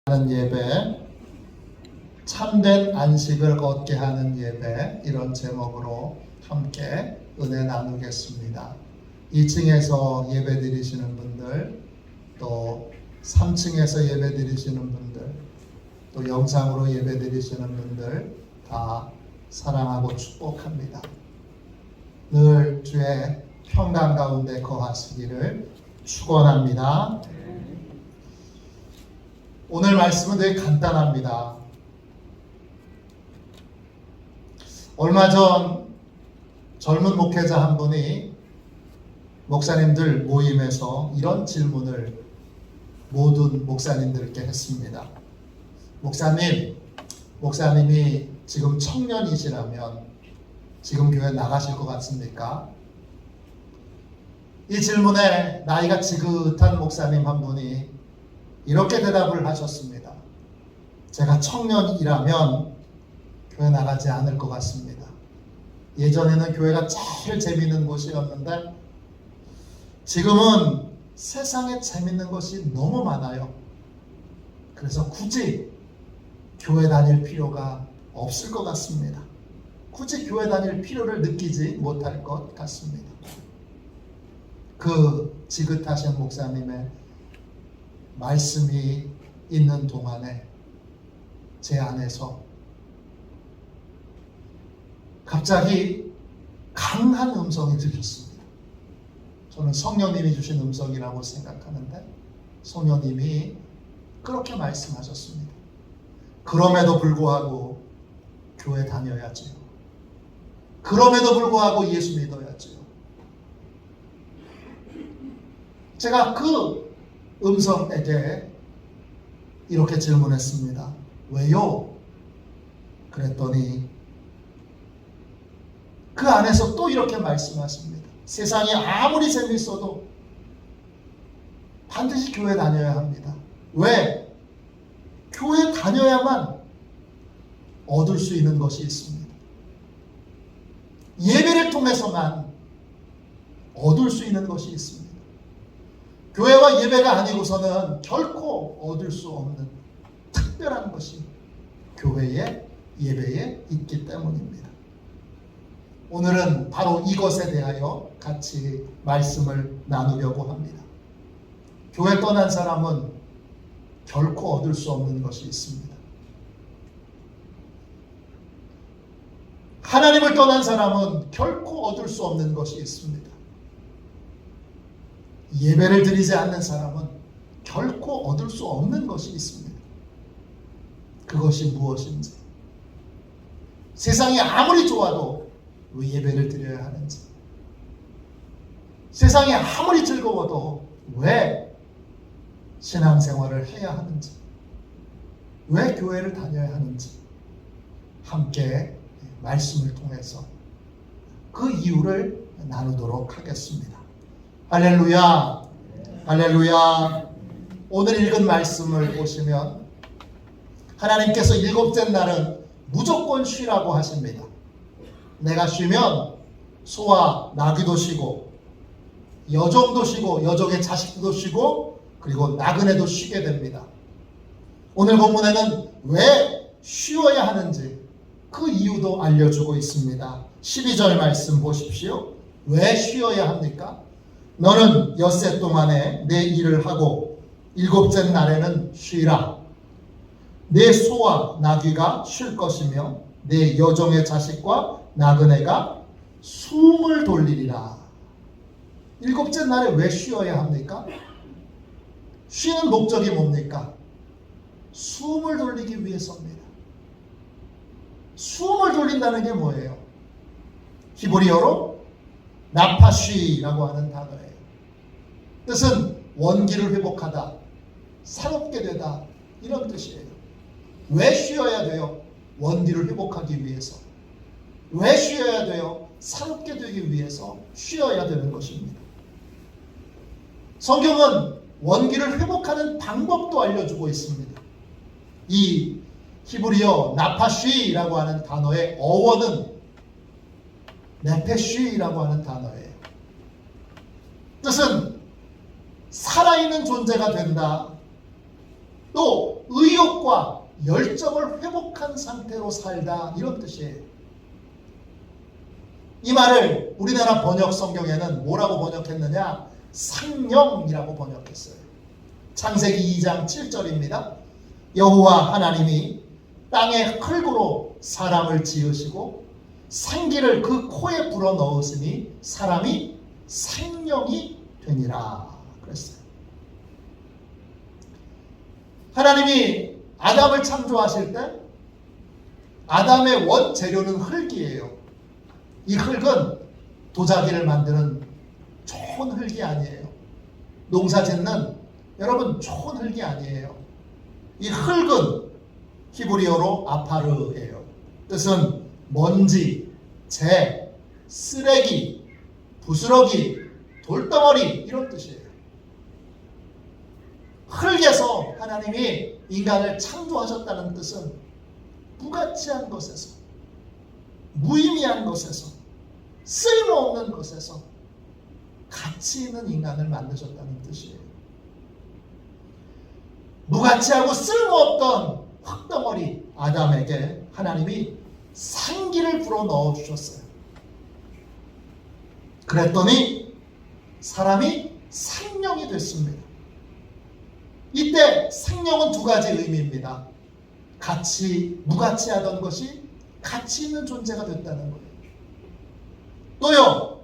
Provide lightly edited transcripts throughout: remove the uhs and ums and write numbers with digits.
하는 예배, 참된 안식을 얻게 하는 예배, 이런 제목으로 함께 은혜 나누겠습니다. 2층에서 예배 드리시는 분들, 또 3층에서 예배 드리시는 분들, 또 영상으로 예배 드리시는 분들 다 사랑하고 축복합니다. 늘 주의 평강 가운데 거하시기를 축원합니다. 오늘 말씀은 되게 간단합니다. 얼마 전 젊은 목회자 한 분이 목사님들 모임에서 이런 질문을 모든 목사님들께 했습니다. 목사님이 지금 청년이시라면 지금 교회 나가실 것 같습니까? 이 질문에 나이가 지긋한 목사님 한 분이 이렇게 대답을 하셨습니다. 제가 청년이라면 교회 나가지 않을 것 같습니다. 예전에는 교회가 제일 재밌는 곳이었는데 지금은 세상에 재밌는 것이 너무 많아요. 그래서 굳이 교회 다닐 필요가 없을 것 같습니다. 굳이 교회 다닐 필요를 느끼지 못할 것 같습니다. 그 지긋하신 목사님의 말씀이 있는 동안에 제 안에서 갑자기 강한 음성이 들렸습니다. 저는 성령님이 주신 음성이라고 생각하는데 성령님이 그렇게 말씀하셨습니다. 그럼에도 불구하고 교회 다녀야지요. 그럼에도 불구하고 예수 믿어야지요. 제가 그 음성에게 이렇게 질문했습니다. 왜요? 그랬더니 그 안에서 또 이렇게 말씀하십니다. 세상이 아무리 재밌어도 반드시 교회 다녀야 합니다. 왜? 교회 다녀야만 얻을 수 있는 것이 있습니다. 예배를 통해서만 얻을 수 있는 것이 있습니다. 교회와 예배가 아니고서는 결코 얻을 수 없는 특별한 것이 교회의 예배에 있기 때문입니다. 오늘은 바로 이것에 대하여 같이 말씀을 나누려고 합니다. 교회 떠난 사람은 결코 얻을 수 없는 것이 있습니다. 하나님을 떠난 사람은 결코 얻을 수 없는 것이 있습니다. 예배를 드리지 않는 사람은 결코 얻을 수 없는 것이 있습니다. 그것이 무엇인지, 세상이 아무리 좋아도 왜 예배를 드려야 하는지, 세상이 아무리 즐거워도 왜 신앙생활을 해야 하는지, 왜 교회를 다녀야 하는지 함께 말씀을 통해서 그 이유를 나누도록 하겠습니다. 할렐루야, 할렐루야. 오늘 읽은 말씀을 보시면 하나님께서 일곱째 날은 무조건 쉬라고 하십니다. 내가 쉬면 소와 나귀도 쉬고 여종도 쉬고 여종의 자식도 쉬고 그리고 나그네도 쉬게 됩니다. 오늘 본문에는 왜 쉬어야 하는지 그 이유도 알려주고 있습니다. 12절 말씀 보십시오. 왜 쉬어야 합니까? 너는 엿새 동안에 내 일을 하고 일곱째 날에는 쉬라. 내 소와 나귀가 쉴 것이며 내 여종의 자식과 나그네가 숨을 돌리리라. 일곱째 날에 왜 쉬어야 합니까? 쉬는 목적이 뭡니까? 숨을 돌리기 위해서입니다. 숨을 돌린다는 게 뭐예요? 히브리어로 나파쉬라고 하는 단어예요. 뜻은 원기를 회복하다, 새롭게 되다, 이런 뜻이에요. 왜 쉬어야 돼요? 원기를 회복하기 위해서. 왜 쉬어야 돼요? 새롭게 되기 위해서 쉬어야 되는 것입니다. 성경은 원기를 회복하는 방법도 알려주고 있습니다. 이 히브리어 나파쉬라고 하는 단어의 어원은 네페쉬라고 하는 단어예요. 뜻은 살아있는 존재가 된다, 또 의욕과 열정을 회복한 상태로 살다, 이런 뜻이에요. 이 말을 우리나라 번역 성경에는 뭐라고 번역했느냐? 상령이라고 번역했어요. 창세기 2장 7절입니다. 여호와 하나님이 땅의 흙으로 사람을 지으시고 생기를 그 코에 불어 넣으시니 사람이 생령이 되니라 그랬어요. 하나님이 아담을 창조하실 때 아담의 원재료는 흙이에요. 이 흙은 도자기를 만드는 좋은 흙이 아니에요. 농사 짓는 여러분 좋은 흙이 아니에요. 이 흙은 히브리어로 아파르예요. 뜻은 먼지, 재, 쓰레기, 부스러기, 돌덩어리, 이런 뜻이에요. 흙에서 하나님이 인간을 창조하셨다는 뜻은 무가치한 것에서, 무의미한 것에서, 쓸모없는 것에서 가치 있는 인간을 만드셨다는 뜻이에요. 무가치하고 쓸모없던 흙덩어리 아담에게 하나님이 생기를 불어 넣어주셨어요. 그랬더니 사람이 생명이 됐습니다. 이때 생명은 두 가지 의미입니다. 무가치하던 것이 가치 있는 존재가 됐다는 거예요. 또요,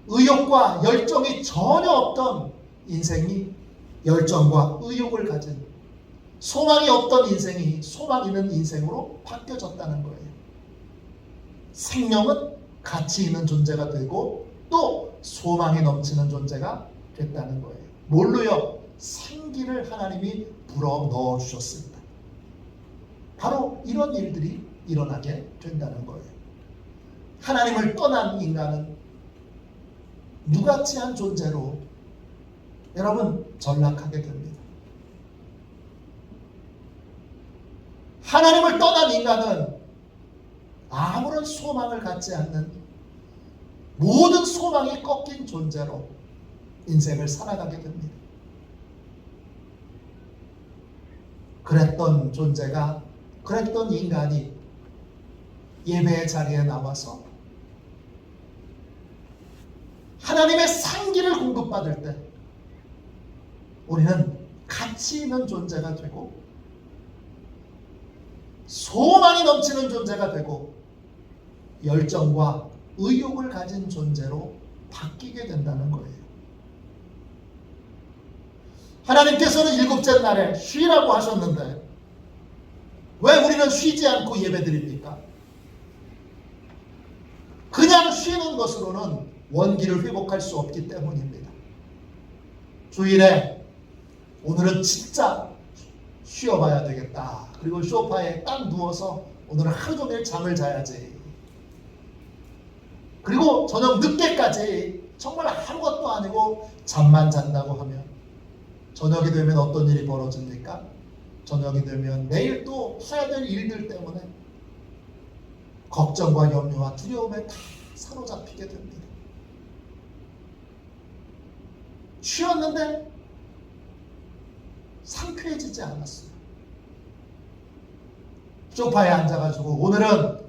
의욕과 열정이 전혀 없던 인생이 열정과 의욕을 가진, 소망이 없던 인생이 소망 있는 인생으로 바뀌어졌다는 거예요. 생명은 가치 있는 존재가 되고 또 소망이 넘치는 존재가 됐다는 거예요. 뭘로요? 생기를 하나님이 불어 넣어 주셨습니다. 바로 이런 일들이 일어나게 된다는 거예요. 하나님을 떠난 인간은 무가치한 존재로 여러분 전락하게 됩니다. 하나님을 떠난 인간은 아무런 소망을 갖지 않는, 모든 소망이 꺾인 존재로 인생을 살아가게 됩니다. 그랬던 존재가, 그랬던 인간이 예배의 자리에 나와서 하나님의 상기를 공급받을 때 우리는 가치 있는 존재가 되고 소망이 넘치는 존재가 되고 열정과 의욕을 가진 존재로 바뀌게 된다는 거예요. 하나님께서는 일곱째 날에 쉬라고 하셨는데 왜 우리는 쉬지 않고 예배드립니까? 그냥 쉬는 것으로는 원기를 회복할 수 없기 때문입니다. 주일에 오늘은 진짜 쉬어봐야 되겠다. 그리고 소파에 딱 누워서 오늘은 하루 종일 잠을 자야지. 그리고 저녁 늦게까지 정말 아무것도 아니고 잠만 잔다고 하면 저녁이 되면 어떤 일이 벌어집니까? 저녁이 되면 내일 또 해야 될 일들 때문에 걱정과 염려와 두려움에 다 사로잡히게 됩니다. 쉬었는데 상쾌해지지 않았어요. 소파에 앉아가지고 오늘은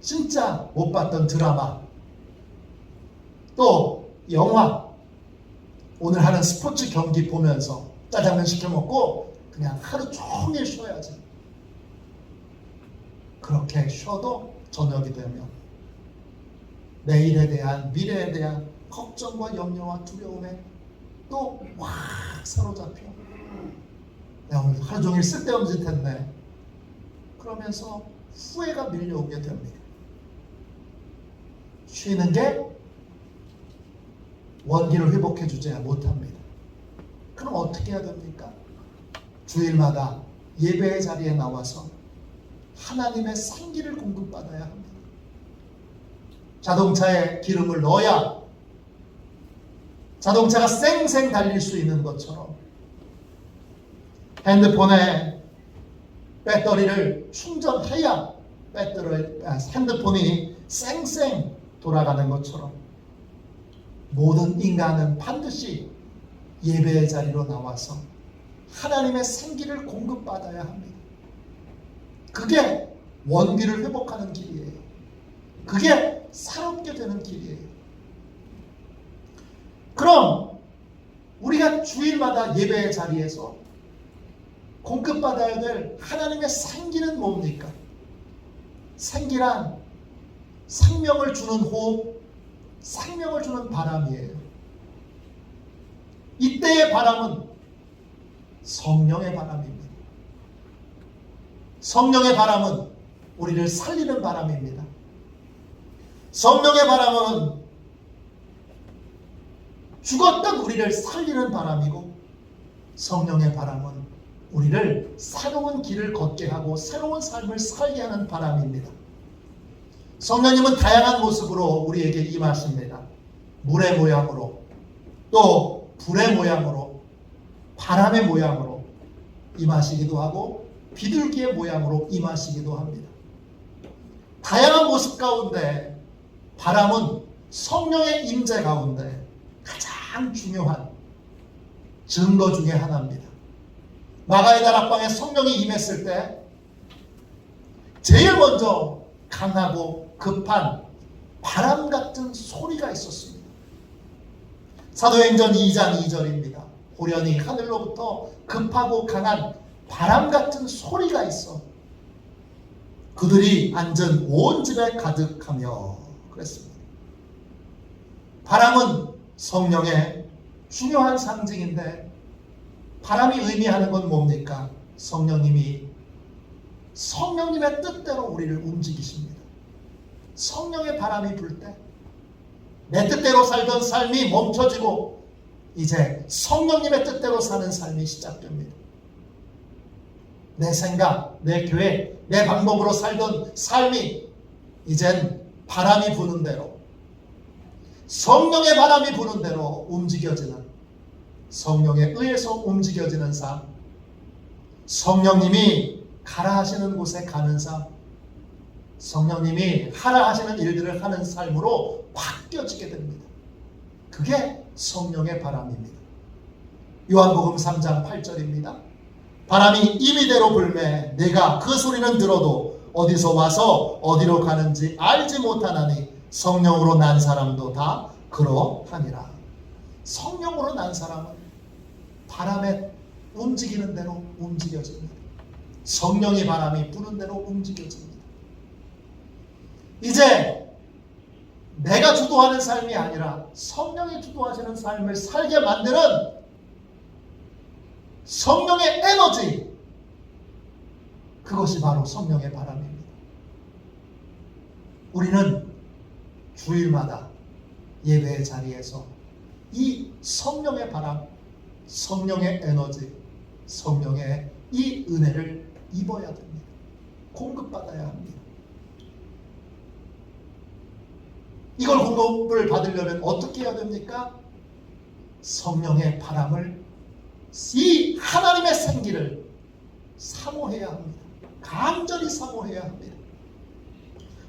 진짜 못 봤던 드라마, 또 영화, 오늘 하는 스포츠 경기 보면서 짜장면 시켜 먹고 그냥 하루 종일 쉬어야지. 그렇게 쉬어도 저녁이 되면 내일에 대한, 미래에 대한 걱정과 염려와 두려움에 또 확 사로잡혀 내가 오늘 하루 종일 쓸데없는 짓 했네. 그러면서 후회가 밀려오게 됩니다. 쉬는 게 원기를 회복해 주지 못합니다. 그럼 어떻게 해야 됩니까? 주일마다 예배의 자리에 나와서 하나님의 생기를 공급받아야 합니다. 자동차에 기름을 넣어야 자동차가 쌩쌩 달릴 수 있는 것처럼 핸드폰에 배터리를 충전해야 핸드폰이 쌩쌩 돌아가는 것처럼 모든 인간은 반드시 예배의 자리로 나와서 하나님의 생기를 공급받아야 합니다. 그게 원기를 회복하는 길이에요. 그게 새롭게 되는 길이에요. 그럼 우리가 주일마다 예배의 자리에서 공급받아야 될 하나님의 생기는 뭡니까? 생기란 생명을 주는 호흡, 생명을 주는 바람이에요. 이때의 바람은 성령의 바람입니다. 성령의 바람은 우리를 살리는 바람입니다. 성령의 바람은 죽었던 우리를 살리는 바람이고, 성령의 바람은 우리를 새로운 길을 걷게 하고 새로운 삶을 살게 하는 바람입니다. 성령님은 다양한 모습으로 우리에게 임하십니다. 물의 모양으로, 또 불의 모양으로, 바람의 모양으로 임하시기도 하고 비둘기의 모양으로 임하시기도 합니다. 다양한 모습 가운데 바람은 성령의 임재 가운데 가장 중요한 증거 중에 하나입니다. 마가의 다락방에 성령이 임했을 때 제일 먼저 강하고 급한 바람 같은 소리가 있었습니다. 사도행전 2장 2절입니다. 호련히 하늘로부터 급하고 강한 바람 같은 소리가 있어 그들이 앉은 온 집에 가득하며 그랬습니다. 바람은 성령의 중요한 상징인데, 바람이 의미하는 건 뭡니까? 성령님의 뜻대로 우리를 움직이십니다. 성령의 바람이 불 때 내 뜻대로 살던 삶이 멈춰지고 이제 성령님의 뜻대로 사는 삶이 시작됩니다. 내 생각, 내 계획, 내 방법으로 살던 삶이 이젠 바람이 부는 대로, 성령의 바람이 부는 대로 움직여지는, 성령에 의해서 움직여지는 삶, 성령님이 가라 하시는 곳에 가는 삶, 성령님이 하라 하시는 일들을 하는 삶으로 바뀌어지게 됩니다. 그게 성령의 바람입니다. 요한복음 3장 8절입니다. 바람이 임의대로 불매 내가 그 소리는 들어도 어디서 와서 어디로 가는지 알지 못하나니 성령으로 난 사람도 다 그러하니라. 성령으로 난 사람은 바람에 움직이는 대로 움직여집니다. 성령의 바람이 부는 대로 움직여집니다. 이제 내가 주도하는 삶이 아니라 성령이 주도하시는 삶을 살게 만드는 성령의 에너지, 그것이 바로 성령의 바람입니다. 우리는 주일마다 예배의 자리에서 이 성령의 바람, 성령의 에너지, 성령의 이 은혜를 입어야 됩니다. 공급받아야 합니다. 이걸 공급을 받으려면 어떻게 해야 됩니까? 성령의 바람을, 이 하나님의 생기를 사모해야 합니다. 간절히 사모해야 합니다.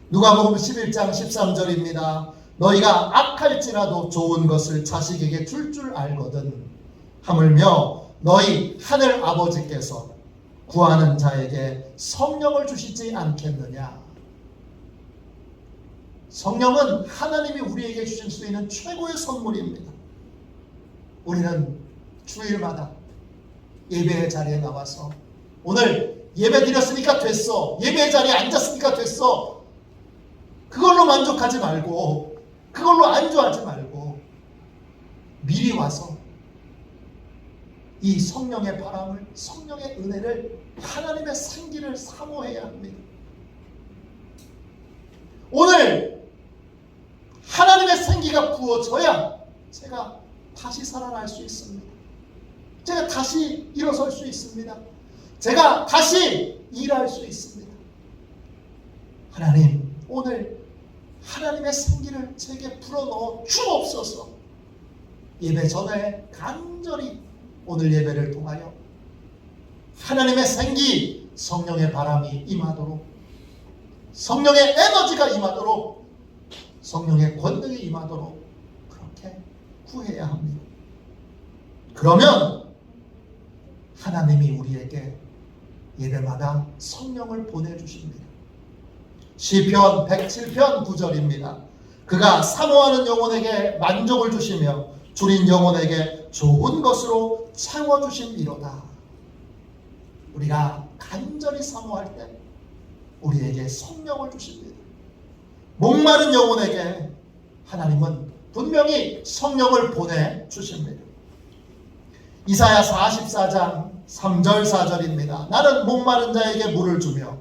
누가복음 11장 13절입니다. 너희가 악할지라도 좋은 것을 자식에게 줄 알거든 하물며 너희 하늘 아버지께서 구하는 자에게 성령을 주시지 않겠느냐. 성령은 하나님이 우리에게 주실 수 있는 최고의 선물입니다. 우리는 주일마다 예배의 자리에 나와서 오늘 예배 드렸으니까 됐어, 예배의 자리에 앉았으니까 됐어, 그걸로 만족하지 말고, 그걸로 안주하지 말고 미리 와서 이 성령의 바람을, 성령의 은혜를, 하나님의 생기를 사모해야 합니다. 오늘 하나님의 생기가 부어져야 제가 다시 살아날 수 있습니다. 제가 다시 일어설 수 있습니다. 제가 다시 일할 수 있습니다. 하나님, 오늘 하나님의 생기를 제게 불어넣어 주옵소서. 예배 전에 간절히 오늘 예배를 통하여 하나님의 생기, 성령의 바람이 임하도록, 성령의 에너지가 임하도록, 성령의 권능이 임하도록 그렇게 구해야 합니다. 그러면 하나님이 우리에게 예배마다 성령을 보내주십니다. 시편 107편 9절입니다. 그가 사모하는 영혼에게 만족을 주시며 줄인 영혼에게 좋은 것으로 채워주심이로다. 우리가 간절히 사모할 때 우리에게 성령을 주십니다. 목마른 영혼에게 하나님은 분명히 성령을 보내주십니다. 이사야 44장 3절 4절입니다. 나는 목마른 자에게 물을 주며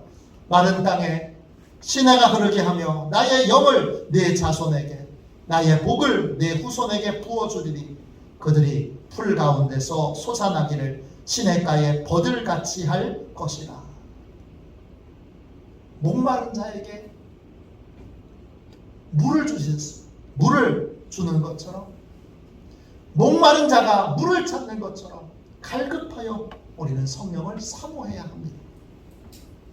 마른 땅에 시내가 흐르게 하며 나의 영을 내 자손에게 나의 복을 내 후손에게 부어주리니 그들이 풀 가운데서 솟아나기를 시냇가에 버들같이 할 것이라. 목마른 자에게 물을 주는 것처럼, 목마른 자가 물을 찾는 것처럼 갈급하여 우리는 성령을 사모해야 합니다.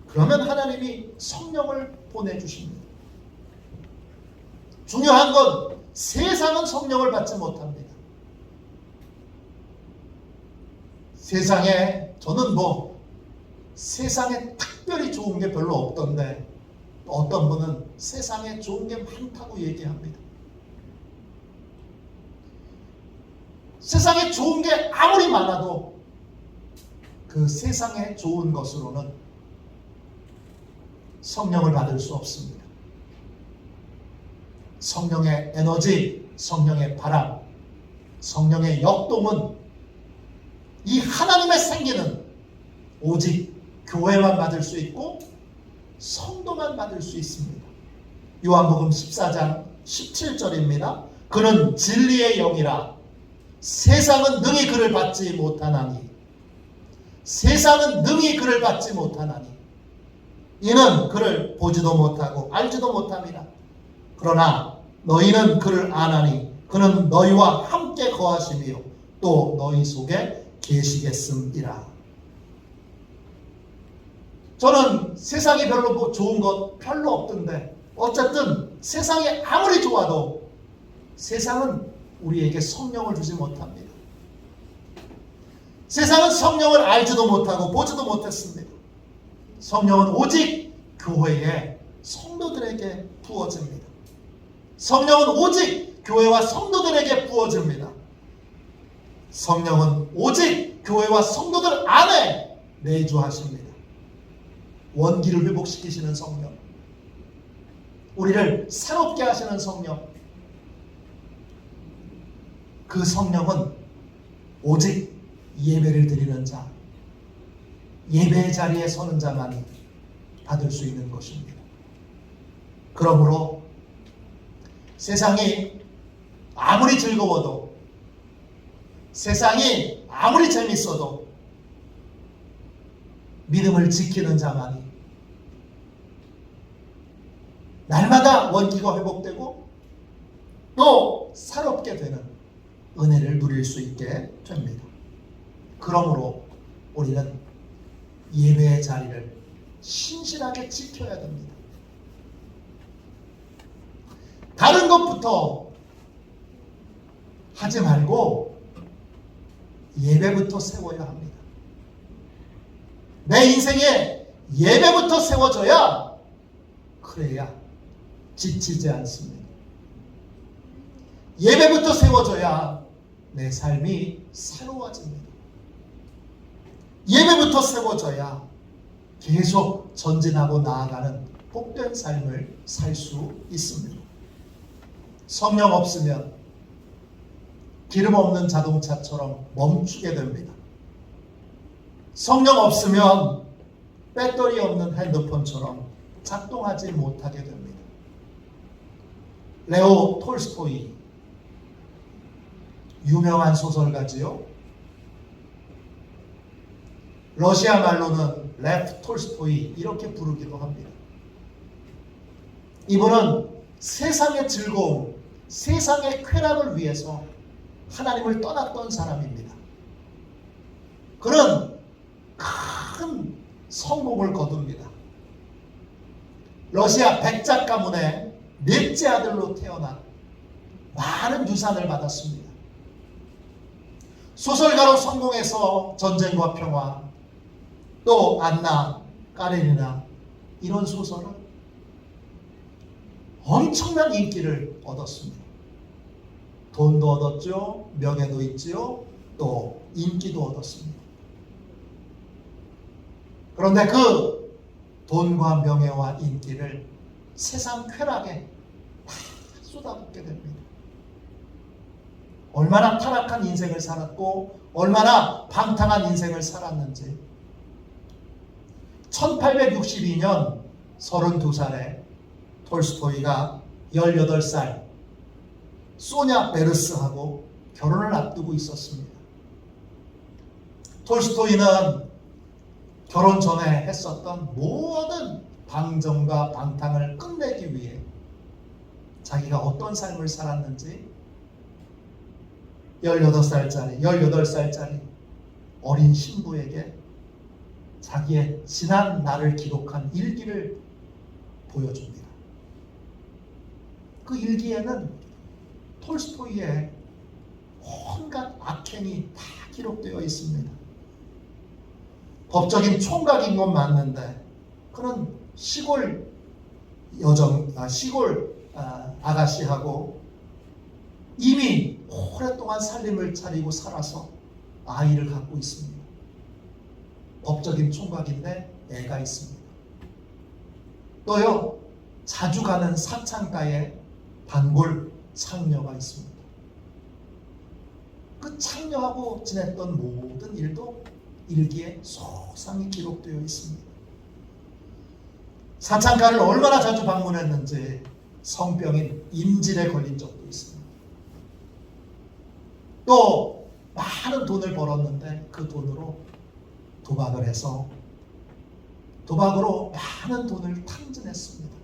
그러면 하나님이 성령을 보내주십니다. 중요한 건 세상은 성령을 받지 못합니다. 저는 세상에 특별히 좋은 게 별로 없던데 어떤 분은 세상에 좋은 게 많다고 얘기합니다. 세상에 좋은 게 아무리 많아도 그 세상에 좋은 것으로는 성령을 받을 수 없습니다. 성령의 에너지, 성령의 바람, 성령의 역동은 이 하나님의 생기는 오직 교회만 받을 수 있고 성도만 받을 수 있습니다. 요한복음 14장 17절입니다. 그는 진리의 영이라 세상은 능히 그를 받지 못하나니 세상은 능히 그를 받지 못하나니 이는 그를 보지도 못하고 알지도 못함이라. 그러나 너희는 그를 아나니 그는 너희와 함께 거하시며 또 너희 속에 계시겠음이라. 저는 세상이 별로 좋은 것 별로 없던데 어쨌든 세상이 아무리 좋아도 세상은 우리에게 성령을 주지 못합니다. 세상은 성령을 알지도 못하고 보지도 못했습니다. 성령은 오직 교회의 성도들에게 부어집니다. 성령은 오직 교회와 성도들에게 부어집니다. 성령은 오직 교회와 성도들 안에 내주하십니다. 원기를 회복시키시는 성령, 우리를 새롭게 하시는 성령, 그 성령은 오직 예배를 드리는 자, 예배의 자리에 서는 자만이 받을 수 있는 것입니다. 그러므로 세상이 아무리 즐거워도, 세상이 아무리 재밌어도 믿음을 지키는 자만이 날마다 원기가 회복되고 또 새롭게 되는 은혜를 누릴 수 있게 됩니다. 그러므로 우리는 예배의 자리를 신실하게 지켜야 됩니다. 다른 것부터 하지 말고 예배부터 세워야 합니다. 내 인생에 예배부터 세워져야 그래야 지치지 않습니다. 예배부터 세워져야 내 삶이 새로워집니다. 예배부터 세워져야 계속 전진하고 나아가는 복된 삶을 살 수 있습니다. 성령 없으면 기름 없는 자동차처럼 멈추게 됩니다. 성령 없으면 배터리 없는 핸드폰처럼 작동하지 못하게 됩니다. 레오 톨스토이, 유명한 소설가지요. 러시아 말로는 레프 톨스토이 이렇게 부르기도 합니다. 이분은 세상의 즐거움, 세상의 쾌락을 위해서 하나님을 떠났던 사람입니다. 그는 큰 성공을 거둡니다. 러시아 백작 가문의 넷째 아들로 태어나 많은 유산을 받았습니다. 소설가로 성공해서 전쟁과 평화, 또 안나, 까레니나 이런 소설은 엄청난 인기를 얻었습니다. 돈도 얻었죠, 명예도 있지요, 또 인기도 얻었습니다. 그런데 그 돈과 명예와 인기를 세상 쾌락에 다 쏟아붓게 됩니다. 얼마나 타락한 인생을 살았고 얼마나 방탕한 인생을 살았는지. 1862년 32살에 톨스토이가 18살 소냐 베르스하고 결혼을 앞두고 있었습니다. 톨스토이는 결혼 전에 했었던 모든 방정과 방탕을 끝내기 위해 자기가 어떤 삶을 살았는지 18살짜리 어린 신부에게 자기의 지난 날을 기록한 일기를 보여줍니다. 그 일기에는 톨스토이의 온갖 악행이 다 기록되어 있습니다. 법적인 총각인 건 맞는데 그는 시골 아가씨하고 이미 오랫동안 살림을 차리고 살아서 아이를 갖고 있습니다. 법적인 총각인데 애가 있습니다. 또요, 자주 가는 사창가에 단골 창녀가 있습니다. 그 창녀하고 지냈던 모든 일도 일기에 소상히 기록되어 있습니다. 사창가를 얼마나 자주 방문했는지 성병인 임질에 걸린 적도 있습니다. 또 많은 돈을 벌었는데 그 돈으로 도박을 해서 도박으로 많은 돈을 탕진했습니다.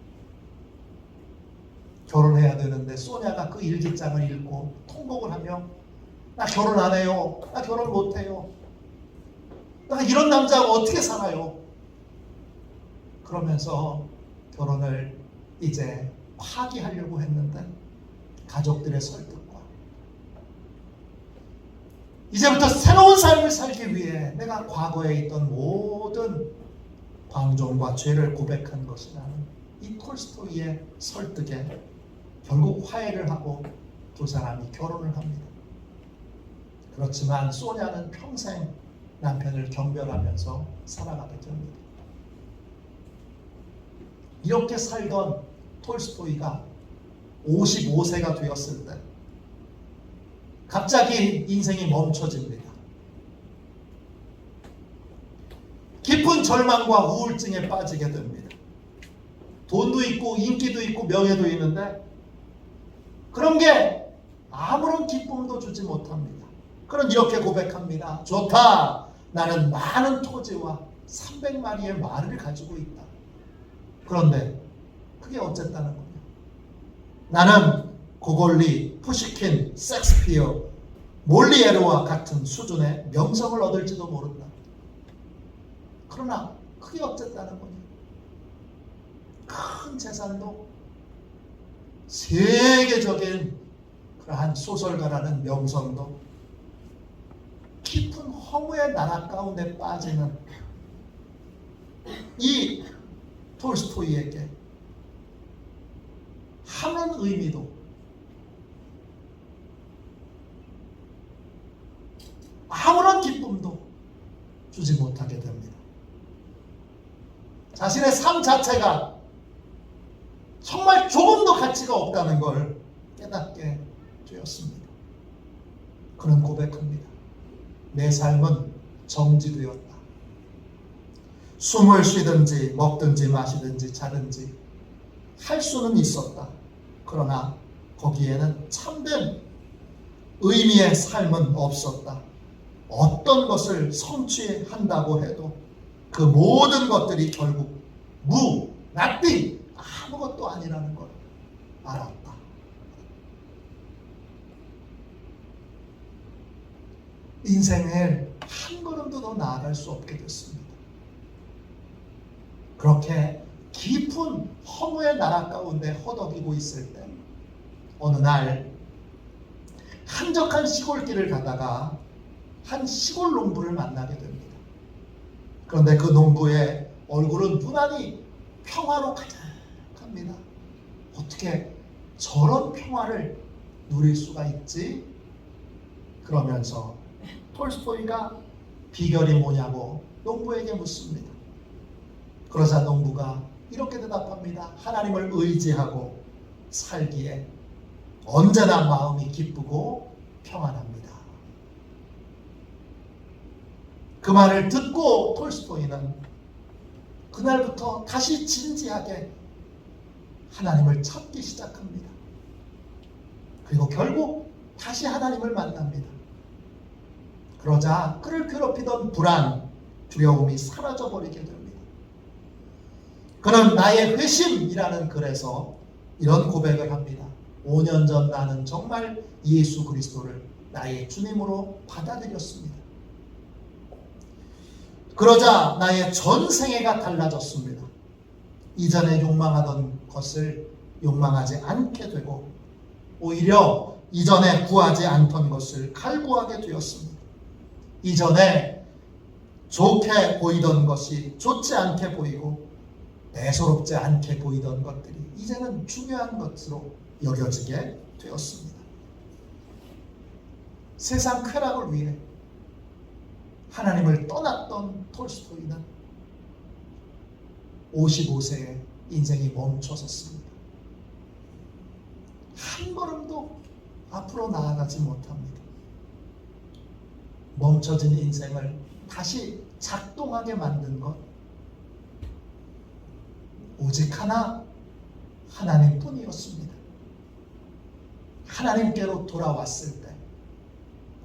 결혼해야 되는데 소냐가 그 일기장을 읽고 통곡을 하며 나 결혼 안 해요. 나 결혼 못 해요. 나 이런 남자하고 어떻게 살아요? 그러면서 결혼을 이제 파기하려고 했는데 가족들의 설득과 이제부터 새로운 삶을 살기 위해 내가 과거에 있던 모든 광종과 죄를 고백한 것이라는 이 톨스토이의 설득에 결국 화해를 하고 두 사람이 결혼을 합니다. 그렇지만 소냐는 평생 남편을 경멸하면서 살아가게 됩니다. 이렇게 살던 톨스토이가 55세가 되었을 때 갑자기 인생이 멈춰집니다. 깊은 절망과 우울증에 빠지게 됩니다. 돈도 있고 인기도 있고 명예도 있는데 그런 게 아무런 기쁨도 주지 못합니다. 그럼 이렇게 고백합니다. 좋다. 나는 많은 토지와 300마리의 말을 가지고 있다. 그런데 그게 어쨌다는 거냐. 나는 고골리, 푸시킨, 섹스피어, 몰리에르와 같은 수준의 명성을 얻을지도 모른다. 그러나 그게 어쨌다는 거냐. 큰 재산도 세계적인 그러한 소설가라는 명성도 깊은 허무의 나락 가운데 빠지는 이 톨스토이에게 아무런 의미도 아무런 기쁨도 주지 못하게 됩니다. 자신의 삶 자체가 정말 조금도 가치가 없다는 걸 깨닫게 되었습니다. 그는 고백합니다. 내 삶은 정지되었다. 숨을 쉬든지 먹든지 마시든지 자든지 할 수는 있었다. 그러나 거기에는 참된 의미의 삶은 없었다. 어떤 것을 성취한다고 해도 그 모든 것들이 결국 nothing, 아무것도 아니라는 걸 알았다. 인생을 한 걸음도 더 나아갈 수 없게 됐습니다. 그렇게 깊은 허무의 나락 가운데 허덕이고 있을 때 어느 날 한적한 시골길을 가다가 한 시골 농부를 만나게 됩니다. 그런데 그 농부의 얼굴은 유난히 평화로 가득합니다. 어떻게 저런 평화를 누릴 수가 있지? 그러면서 톨스토이가 비결이 뭐냐고 농부에게 묻습니다. 그러자 농부가 이렇게 대답합니다. 하나님을 의지하고 살기에 언제나 마음이 기쁘고 평안합니다. 그 말을 듣고 톨스토이는 그날부터 다시 진지하게 하나님을 찾기 시작합니다. 그리고 결국 다시 하나님을 만납니다. 그러자 그를 괴롭히던 불안, 두려움이 사라져버리게 됩니다. 그는 나의 회심이라는 글에서 이런 고백을 합니다. 5년 전 나는 정말 예수 그리스도를 나의 주님으로 받아들였습니다. 그러자 나의 전생애가 달라졌습니다. 이전에 욕망하던 것을 욕망하지 않게 되고 오히려 이전에 구하지 않던 것을 갈구하게 되었습니다. 이전에 좋게 보이던 것이 좋지 않게 보이고 대수롭지 않게 보이던 것들이 이제는 중요한 것으로 여겨지게 되었습니다. 세상 쾌락을 위해 하나님을 떠났던 톨스토이는 55세에 인생이 멈춰섰습니다. 한 걸음도 앞으로 나아가지 못합니다. 멈춰진 인생을 다시 작동하게 만든 것 오직 하나 하나님뿐이었습니다. 하나님께로 돌아왔을 때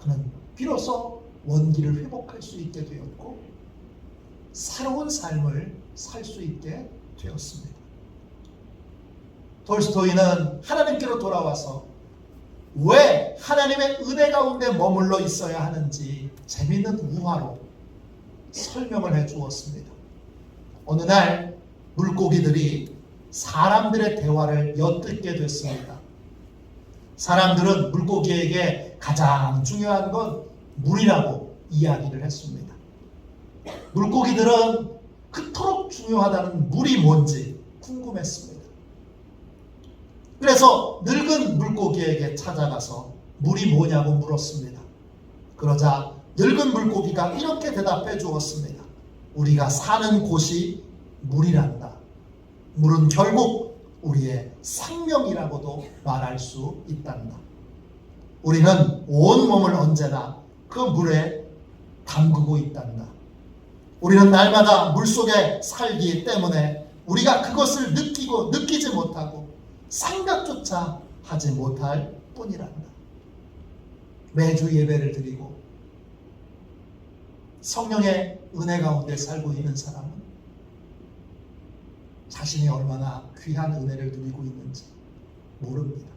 그는 비로소 원기를 회복할 수 있게 되었고 새로운 삶을 살 수 있게 되었습니다. 톨스토이는 하나님께로 돌아와서 왜 하나님의 은혜 가운데 머물러 있어야 하는지 재미있는 우화로 설명을 해 주었습니다. 어느 날 물고기들이 사람들의 대화를 엿듣게 됐습니다. 사람들은 물고기에게 가장 중요한 건 물이라고 이야기를 했습니다. 물고기들은 그토록 중요하다는 물이 뭔지 궁금했습니다. 그래서 늙은 물고기에게 찾아가서 물이 뭐냐고 물었습니다. 그러자 늙은 물고기가 이렇게 대답해 주었습니다. 우리가 사는 곳이 물이란다. 물은 결국 우리의 생명이라고도 말할 수 있단다. 우리는 온 몸을 언제나 그 물에 담그고 있단다. 우리는 날마다 물속에 살기 때문에 우리가 그것을 느끼지 못하고 생각조차 하지 못할 뿐이란다. 매주 예배를 드리고 성령의 은혜 가운데 살고 있는 사람은 자신이 얼마나 귀한 은혜를 누리고 있는지 모릅니다.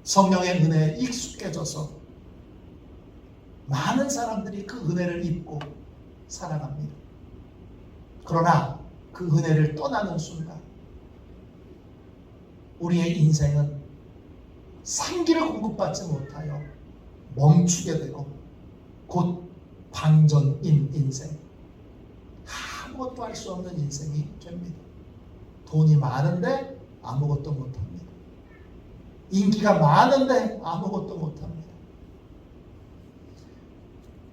성령의 은혜에 익숙해져서 많은 사람들이 그 은혜를 입고 살아갑니다. 그러나 그 은혜를 떠나는 순간 우리의 인생은 생기를 공급받지 못하여 멈추게 되고 곧 방전인 인생, 아무것도 할 수 없는 인생이 됩니다. 돈이 많은데 아무것도 못합니다. 인기가 많은데 아무것도 못합니다.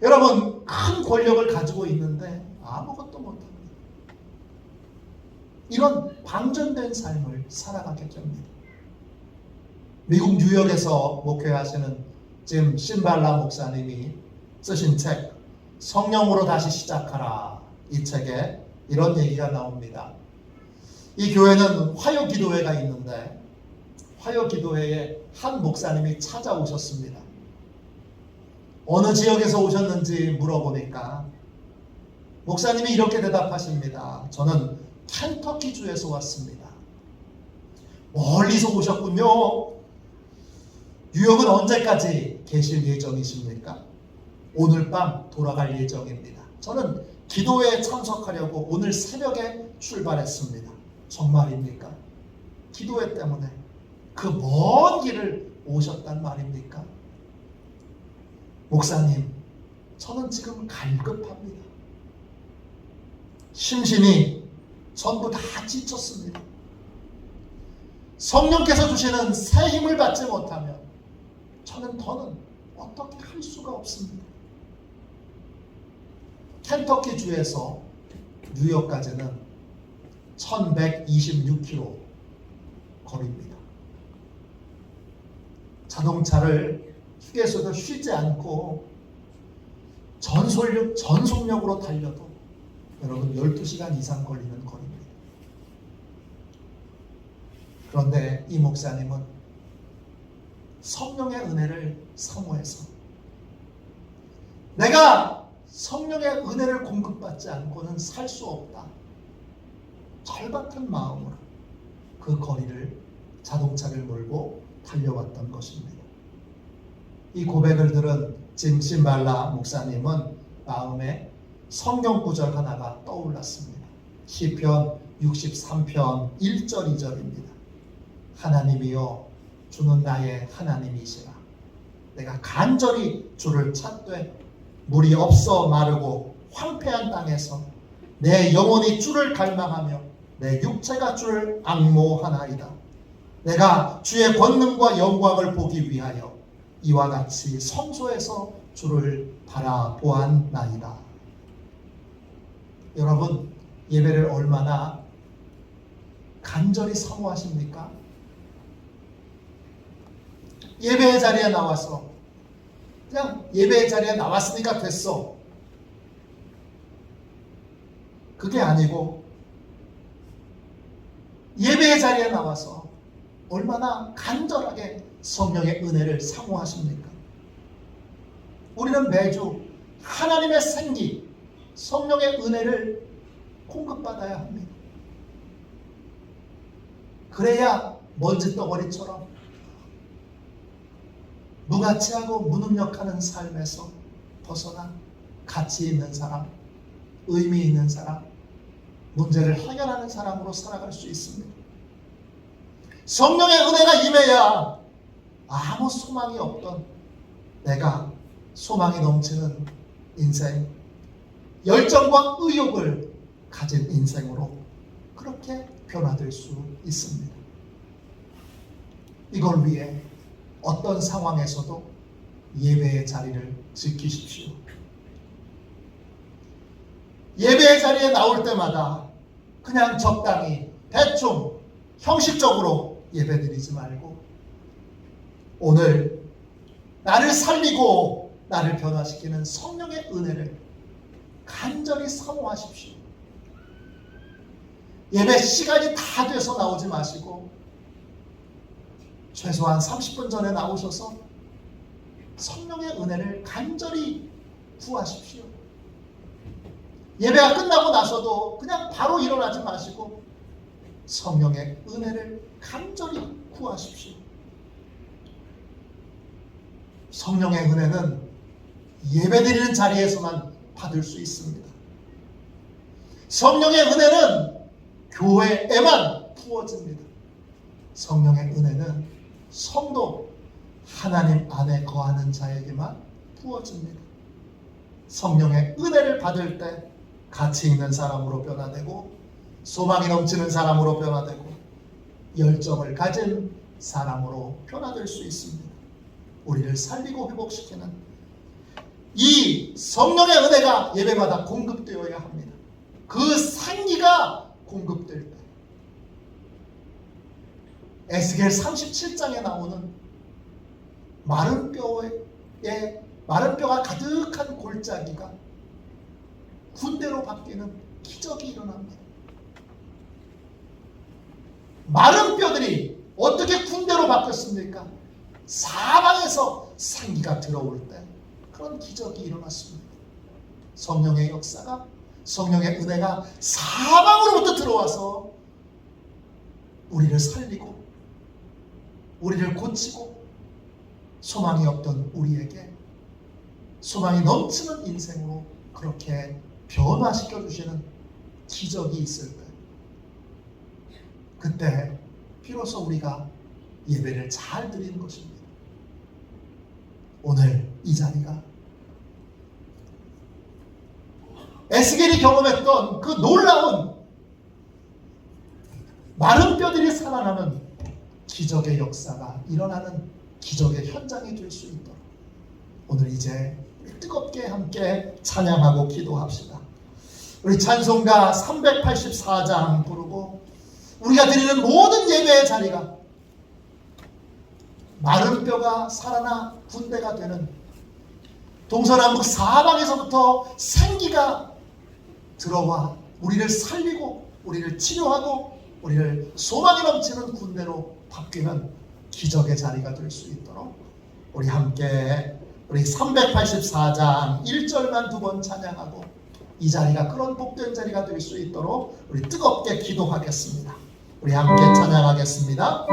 여러분, 큰 권력을 가지고 있는데 아무것도 못합니다. 이런 방전된 삶을 살아가게 됩니다. 미국 뉴욕에서 목회하시는 짐 신발라 목사님이 쓰신 책 성령으로 다시 시작하라, 이 책에 이런 얘기가 나옵니다. 이 교회는 화요기도회가 있는데 화요기도회에 한 목사님이 찾아오셨습니다. 어느 지역에서 오셨는지 물어보니까 목사님이 이렇게 대답하십니다. 저는 켄터키주에서 왔습니다. 멀리서 오셨군요. 뉴욕은 언제까지 계실 예정이십니까? 오늘 밤 돌아갈 예정입니다. 저는 기도회에 참석하려고 오늘 새벽에 출발했습니다. 정말입니까? 기도회 때문에 그 먼 길을 오셨단 말입니까? 목사님, 저는 지금 갈급합니다. 심신이 전부 다 지쳤습니다. 성령께서 주시는 새 힘을 받지 못하면 저는 더는 어떻게 할 수가 없습니다. 켄터키 주에서 뉴욕까지는 1126km 거리입니다. 자동차를 휴게소에서 쉬지 않고 전속력으로 달려도 여러분 12시간 이상 걸리는 거리입니다. 그런데 이 목사님은 성령의 은혜를 사모해서 내가 성령의 은혜를 공급받지 않고는 살 수 없다, 절박한 마음으로 그 거리를 자동차를 몰고 달려왔던 것입니다. 이 고백을 들은 짐 심발라 목사님은 마음에 성경 구절 하나가 떠올랐습니다. 시편 63편 1절 2절입니다. 하나님이여, 주는 나의 하나님이시라. 내가 간절히 주를 찾되 물이 없어 마르고 황폐한 땅에서 내 영혼이 주를 갈망하며 내 육체가 주를 앙모하나이다. 내가 주의 권능과 영광을 보기 위하여 이와 같이 성소에서 주를 바라보았나이다. 여러분, 예배를 얼마나 간절히 사모하십니까? 예배의 자리에 나와서 그냥 예배의 자리에 나왔으니까 됐어, 그게 아니고 예배의 자리에 나와서 얼마나 간절하게 성령의 은혜를 사모하십니까? 우리는 매주 하나님의 생기, 성령의 은혜를 공급받아야 합니다. 그래야 먼지덩어리처럼 무가치하고 무능력하는 삶에서 벗어나 가치 있는 사람, 의미 있는 사람, 문제를 해결하는 사람으로 살아갈 수 있습니다. 성령의 은혜가 임해야 아무 소망이 없던 내가 소망이 넘치는 인생, 열정과 의욕을 가진 인생으로 그렇게 변화될 수 있습니다. 이걸 위해 어떤 상황에서도 예배의 자리를 지키십시오. 예배의 자리에 나올 때마다 그냥 적당히 대충 형식적으로 예배드리지 말고 오늘 나를 살리고 나를 변화시키는 성령의 은혜를 간절히 사모하십시오. 예배 시간이 다 돼서 나오지 마시고 최소한 30분 전에 나오셔서 성령의 은혜를 간절히 구하십시오. 예배가 끝나고 나서도 그냥 바로 일어나지 마시고 성령의 은혜를 간절히 구하십시오. 성령의 은혜는 예배드리는 자리에서만 받을 수 있습니다. 성령의 은혜는 교회에만 부어집니다. 성령의 은혜는 성도 하나님 안에 거하는 자에게만 부어집니다. 성령의 은혜를 받을 때 가치 있는 사람으로 변화되고 소망이 넘치는 사람으로 변화되고 열정을 가진 사람으로 변화될 수 있습니다. 우리를 살리고 회복시키는 이 성령의 은혜가 예배마다 공급되어야 합니다. 그 생기가 공급될 때 에스겔 37장에 나오는 마른 뼈가 가득한 골짜기가 군대로 바뀌는 기적이 일어납니다. 마른 뼈들이 어떻게 군대로 바뀌었습니까? 사방에서 생기가 들어올 때 그런 기적이 일어났습니다. 성령의 역사가, 성령의 은혜가 사방으로부터 들어와서 우리를 살리고 우리를 고치고 소망이 없던 우리에게 소망이 넘치는 인생으로 그렇게 변화시켜 주시는 기적이 있을 때 그때 비로소 우리가 예배를 잘 드리는 것입니다. 오늘 이 자리가 에스겔이 경험했던 그 놀라운 마른 뼈들이 살아나는 기적의 역사가 일어나는 기적의 현장이 될 수 있도록 오늘 이제 뜨겁게 함께 찬양하고 기도합시다. 우리 찬송가 384장 부르고 우리가 드리는 모든 예배의 자리가 마른 뼈가 살아나 군대가 되는 동서남북 사방에서부터 생기가 들어와 우리를 살리고 우리를 치료하고 우리를 소망이 넘치는 군대로 바뀌는 기적의 자리가 될 수 있도록 우리 함께 우리 384장 1절만 두 번 찬양하고 이 자리가 그런 복된 자리가 될 수 있도록 우리 뜨겁게 기도하겠습니다. 우리 함께 찬양하겠습니다.